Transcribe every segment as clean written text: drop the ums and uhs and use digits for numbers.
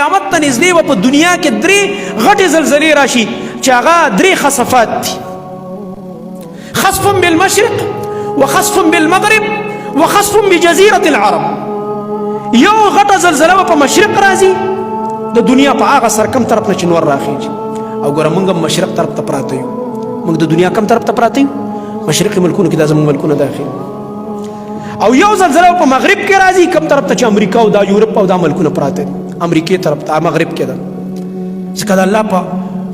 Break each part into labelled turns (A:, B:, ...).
A: قیامت ته نږدې به په دنیا کې درې غټې زلزلې راشي چې هغه درې خسفات دي. خسف بالمشرق وخسف بالمغرب وخسف بجزيرة العرب. یو غټه زلزله به په مشرق راځي د دنیا په هغه سر کم طرف نه چې نور راخیږي. او ګوره موږ مشرق طرف ته پراته یو، موږ د دنیا کم طرف ته پراته یو، مشرقي ملکونو کې دا زموږ ملکونه داخل. او یو زلزله په مغرب کې راځي کم طرف ته چې امریکا او دا یورپ او دا ملکونه پراته دي، امریکې طرف ته مغرب کې ده. ځکه د الله په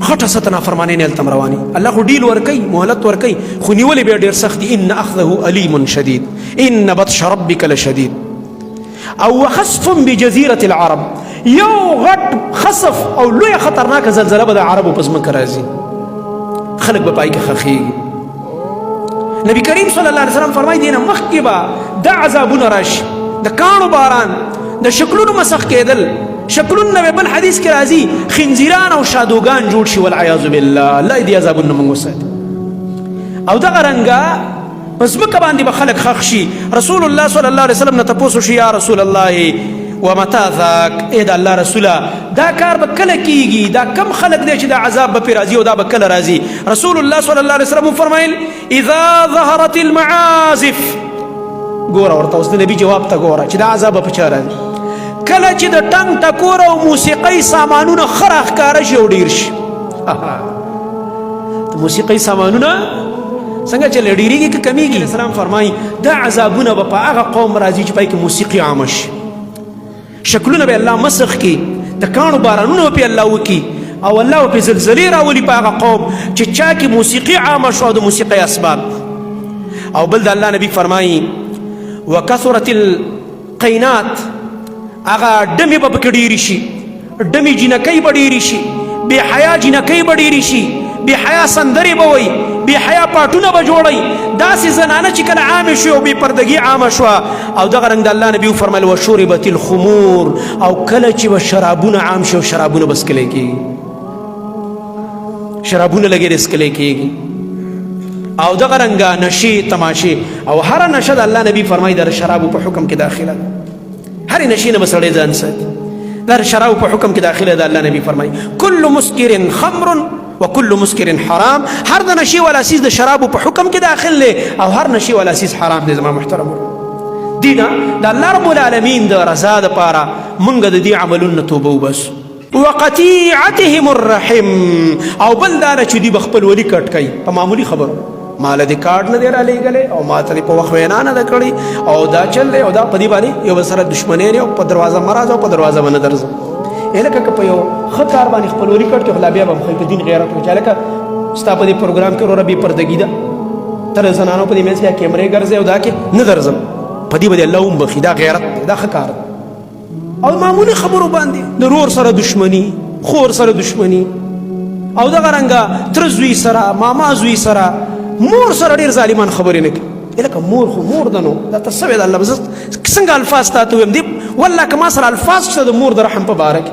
A: غټه سطح نافرمانۍ نه هلته رواني. الله خو ډیل ورکوي، مهلت ورکوي، خو نیولې بیا ډېر سخت دي. ان اخذه علیم شدید ان بطش ربک لشدید. او وخسف بجزيرة العرب، یو غټ خسف او لوی خطرناک زلزله به د عربو په ځمکه راځي، خلک به پای کې ښخېږي. نبی کریم صلی الله علیه وسلم فرمایي دینه مخکې به دا عذابونه راشي، د کاڼو باران، د شکلونو مسخ کېدل. شکلونه به بل حدیث کې راځي خنزیران او شادوګان جوړ شي، والعیاذ بالله. الله دې عذابونه موږ وساتي. او دغه رنګه په ځمکه باندې به خلک ښخ شي. رسول الله صلی الله علیه وسلم نه تپوس وشي یا رسول الله ومتى ذاک، ای د الله رسوله دا کار به کله کیږي؟ دا کم خلک دی چې دا عذاب به پرې راځي او دا به کله راځي؟ رسول الله صلی الله علیه وسلم وفرمایل اذا ظهرت المعازف. ګوره ورته اوس د نبي جواب ته ګوره چې دا عذاب به په چا راځي. کله چې د ټنګ ټکور او موسیقۍ سامانونه ښه راښکاره شي او ډېر شي. د موسیقۍ سامانونه څنګه چې ډېرېږي که کمیږي؟ اسلام فرمایي دا عذابونه به په هغه قوم راځي چې پای کې موسیقي عامه شي، شکلونه به الله مسخ کړي، د کاڼو بارانونه به پې الله وکړي، او الله به پې زلزلې راولي په هغه قوم چې چا کې موسیقي عامه شو او د موسیقۍ اسباب. او بل د الله نبي فرمایي وکثرت القینات، هغه ډمې به پکې ډېرې شي، ډمې جینکۍ به ډېرې شي، بې حیا جینکۍ به ډېرې شي، بې حیا سندرې به وایي، بې حیا پاټونه به جوړوي. داسې زنانه چې کله عامې شوې او بې پردګي عامه شوه. او دغه رنګ د الله نبي وفرمیل وشربت الخمور، او کله چې به شرابونه عام شي او شرابونه به څکلی کېږي، شرابونه لګې څکلی کېږي. او دغه رنګه نشې تماشې او هره نشه د الله نبي فرمایي د شرابو په حکم کې داخله ده. هرې نشې نه به سړی ځان ساتي، د شرابو په حکم کې داخله ده. الله نبي فرمایي کل مسکر خمر وكل مسکر حرام. هر د نشې والا سیز د شرابو په حکم کې داخل دی او هر نشې والا سیز حرام دی. زما محترم دینه د الله رب العالمین د رضا دپاره مونږ د دې عملونو نه توبه وباسو. وقطیعتهم الرحم، او بل دا نه چې دوی به خپل ولي کټ کوي په معمولي خبرو. ماله دې کارډ نه دی رالیږلی او ما ته دې په وخت وینا نه ده کړې او دا چل دی او دا په دې باندې یو بل سره دښمنۍ دی او په دروازه مه راځه او په دروازه به نه درځم. لکه که په یو ښه کار باندې خپل ولي کټ کړي خو لا بیا به هم خلک دین غیرت وکړي. لکه ستا په دې پروګرام کې وروره بې پردګي ده، ته د زنانو په دې منځ کې کیمرې ګرځې او دا کې نه درځم، په دې به دې الله ومبخي. دا غیرت دی، دا ښه کار دی. او معمولي خبرو باندې د رور سره دښمني، خور سره دښمني، او دغه رنګه تره زوی سره، ماما زوی سره، مور سره ډېر ظالمان خبرې نه کوي. لکه مور خو مور ده، نو دا ته څه وې د الله څنګه الفاظ تا ته ویم دي؟ والله که ما سره الفاظ شته د مور د رحم په باره کې